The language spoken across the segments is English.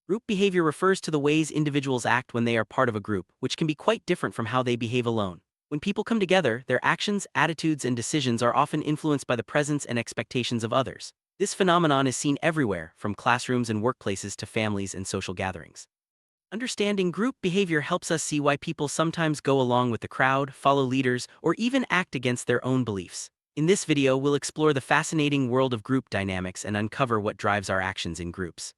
Group behavior refers to the ways individuals act when they are part of a group, which can be quite different from how they behave alone. When people come together, their actions, attitudes, and decisions are often influenced by the presence and expectations of others. This phenomenon is seen everywhere, from classrooms and workplaces to families and social gatherings. Understanding group behavior helps us see why people sometimes go along with the crowd, follow leaders, or even act against their own beliefs. In this video, we'll explore the fascinating world of group dynamics and uncover what drives our actions in groups.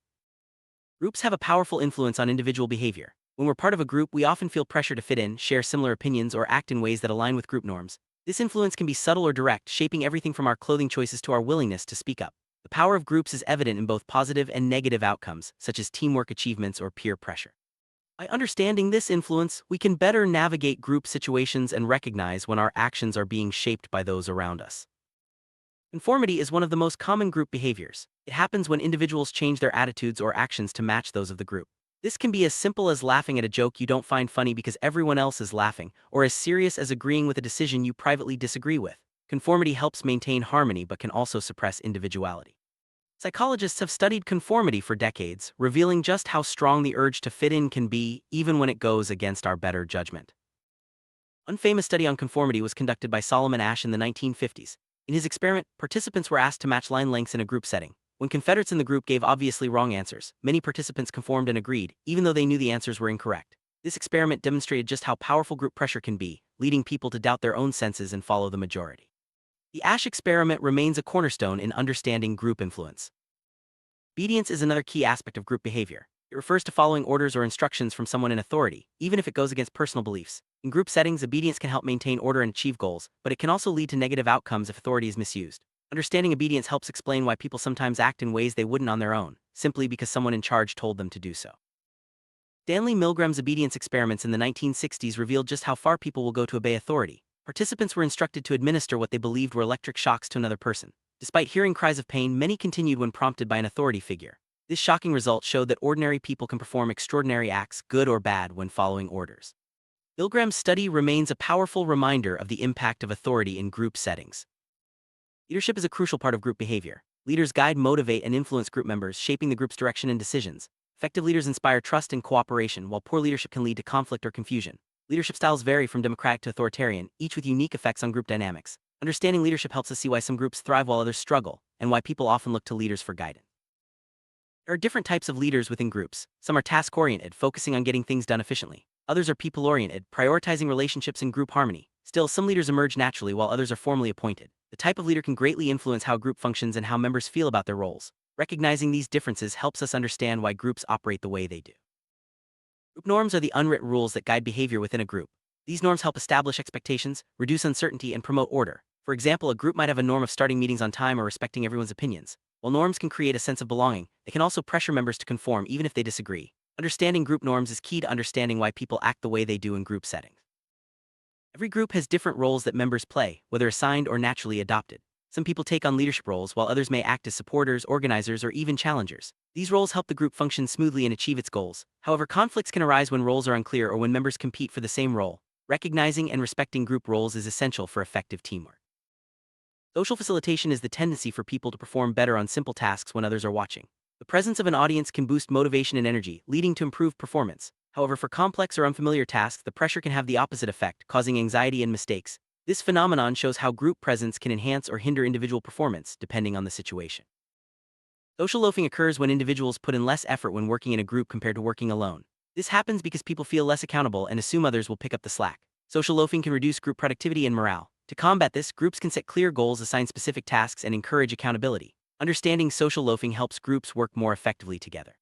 Groups have a powerful influence on individual behavior. When we're part of a group, we often feel pressure to fit in, share similar opinions, or act in ways that align with group norms. This influence can be subtle or direct, shaping everything from our clothing choices to our willingness to speak up. The power of groups is evident in both positive and negative outcomes, such as teamwork achievements or peer pressure. By understanding this influence, we can better navigate group situations and recognize when our actions are being shaped by those around us. Conformity is one of the most common group behaviors. It happens when individuals change their attitudes or actions to match those of the group. This can be as simple as laughing at a joke you don't find funny because everyone else is laughing, or as serious as agreeing with a decision you privately disagree with. Conformity helps maintain harmony but can also suppress individuality. Psychologists have studied conformity for decades, revealing just how strong the urge to fit in can be, even when it goes against our better judgment. One famous study on conformity was conducted by Solomon Asch in the 1950s. In his experiment, participants were asked to match line lengths in a group setting. When Confederates in the group gave obviously wrong answers, many participants conformed and agreed, even though they knew the answers were incorrect. This experiment demonstrated just how powerful group pressure can be, leading people to doubt their own senses and follow the majority. The Asch experiment remains a cornerstone in understanding group influence. Obedience is another key aspect of group behavior. It refers to following orders or instructions from someone in authority, even if it goes against personal beliefs. In group settings, obedience can help maintain order and achieve goals, but it can also lead to negative outcomes if authority is misused. Understanding obedience helps explain why people sometimes act in ways they wouldn't on their own, simply because someone in charge told them to do so. Stanley Milgram's obedience experiments in the 1960s revealed just how far people will go to obey authority. Participants were instructed to administer what they believed were electric shocks to another person. Despite hearing cries of pain, many continued when prompted by an authority figure. This shocking result showed that ordinary people can perform extraordinary acts, good or bad, when following orders. Milgram's study remains a powerful reminder of the impact of authority in group settings. Leadership is a crucial part of group behavior. Leaders guide, motivate, and influence group members, shaping the group's direction and decisions. Effective leaders inspire trust and cooperation, while poor leadership can lead to conflict or confusion. Leadership styles vary from democratic to authoritarian, each with unique effects on group dynamics. Understanding leadership helps us see why some groups thrive while others struggle, and why people often look to leaders for guidance. There are different types of leaders within groups. Some are task-oriented, focusing on getting things done efficiently. Others are people-oriented, prioritizing relationships and group harmony. Still, some leaders emerge naturally while others are formally appointed. The type of leader can greatly influence how a group functions and how members feel about their roles. Recognizing these differences helps us understand why groups operate the way they do. Group norms are the unwritten rules that guide behavior within a group. These norms help establish expectations, reduce uncertainty, and promote order. For example, a group might have a norm of starting meetings on time or respecting everyone's opinions. While norms can create a sense of belonging, they can also pressure members to conform even if they disagree. Understanding group norms is key to understanding why people act the way they do in group settings. Every group has different roles that members play, whether assigned or naturally adopted. Some people take on leadership roles while others may act as supporters, organizers, or even challengers. These roles help the group function smoothly and achieve its goals. However, conflicts can arise when roles are unclear or when members compete for the same role. Recognizing and respecting group roles is essential for effective teamwork. Social facilitation is the tendency for people to perform better on simple tasks when others are watching. The presence of an audience can boost motivation and energy, leading to improved performance. However, for complex or unfamiliar tasks, the pressure can have the opposite effect, causing anxiety and mistakes. This phenomenon shows how group presence can enhance or hinder individual performance, depending on the situation. Social loafing occurs when individuals put in less effort when working in a group compared to working alone. This happens because people feel less accountable and assume others will pick up the slack. Social loafing can reduce group productivity and morale. To combat this, groups can set clear goals, assign specific tasks, and encourage accountability. Understanding social loafing helps groups work more effectively together.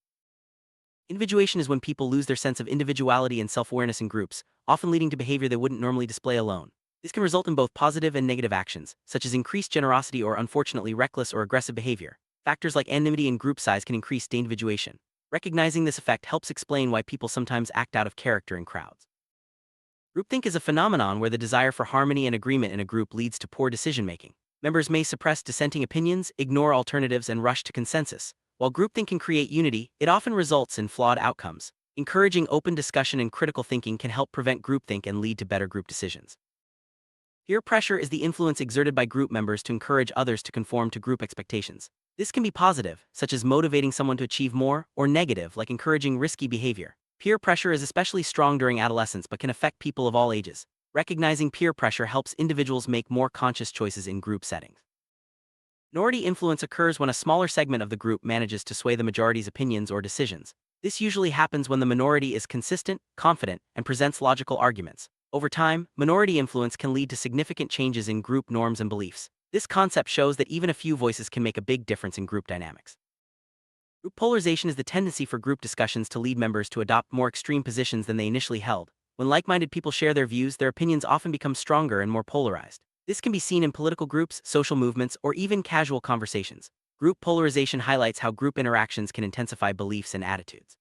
Individuation is when people lose their sense of individuality and self-awareness in groups, often leading to behavior they wouldn't normally display alone. This can result in both positive and negative actions, such as increased generosity or unfortunately reckless or aggressive behavior. Factors like anonymity and group size can increase individuation. Recognizing this effect helps explain why people sometimes act out of character in crowds. Groupthink is a phenomenon where the desire for harmony and agreement in a group leads to poor decision-making. Members may suppress dissenting opinions, ignore alternatives, and rush to consensus. While groupthink can create unity, it often results in flawed outcomes. Encouraging open discussion and critical thinking can help prevent groupthink and lead to better group decisions. Peer pressure is the influence exerted by group members to encourage others to conform to group expectations. This can be positive, such as motivating someone to achieve more, or negative, like encouraging risky behavior. Peer pressure is especially strong during adolescence but can affect people of all ages. Recognizing peer pressure helps individuals make more conscious choices in group settings. Minority influence occurs when a smaller segment of the group manages to sway the majority's opinions or decisions. This usually happens when the minority is consistent, confident, and presents logical arguments. Over time, minority influence can lead to significant changes in group norms and beliefs. This concept shows that even a few voices can make a big difference in group dynamics. Group polarization is the tendency for group discussions to lead members to adopt more extreme positions than they initially held. When like-minded people share their views, their opinions often become stronger and more polarized. This can be seen in political groups, social movements, or even casual conversations. Group polarization highlights how group interactions can intensify beliefs and attitudes.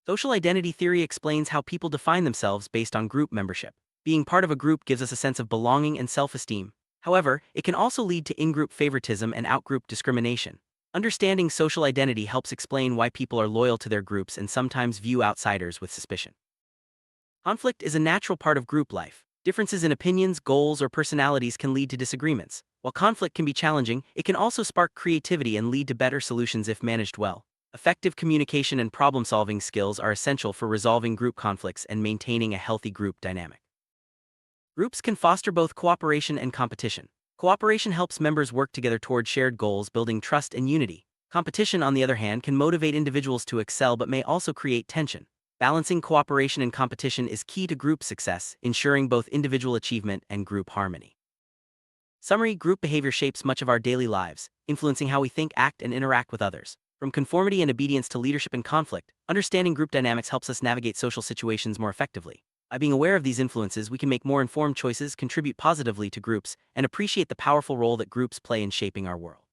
Social identity theory explains how people define themselves based on group membership. Being part of a group gives us a sense of belonging and self-esteem. However, it can also lead to in-group favoritism and out-group discrimination. Understanding social identity helps explain why people are loyal to their groups and sometimes view outsiders with suspicion. Conflict is a natural part of group life. Differences in opinions, goals, or personalities can lead to disagreements. While conflict can be challenging, it can also spark creativity and lead to better solutions if managed well. Effective communication and problem-solving skills are essential for resolving group conflicts and maintaining a healthy group dynamic. Groups can foster both cooperation and competition. Cooperation helps members work together toward shared goals, building trust and unity. Competition, on the other hand, can motivate individuals to excel but may also create tension. Balancing cooperation and competition is key to group success, ensuring both individual achievement and group harmony. Summary: group behavior shapes much of our daily lives, influencing how we think, act, and interact with others. From conformity and obedience to leadership and conflict, understanding group dynamics helps us navigate social situations more effectively. By being aware of these influences, we can make more informed choices, contribute positively to groups, and appreciate the powerful role that groups play in shaping our world.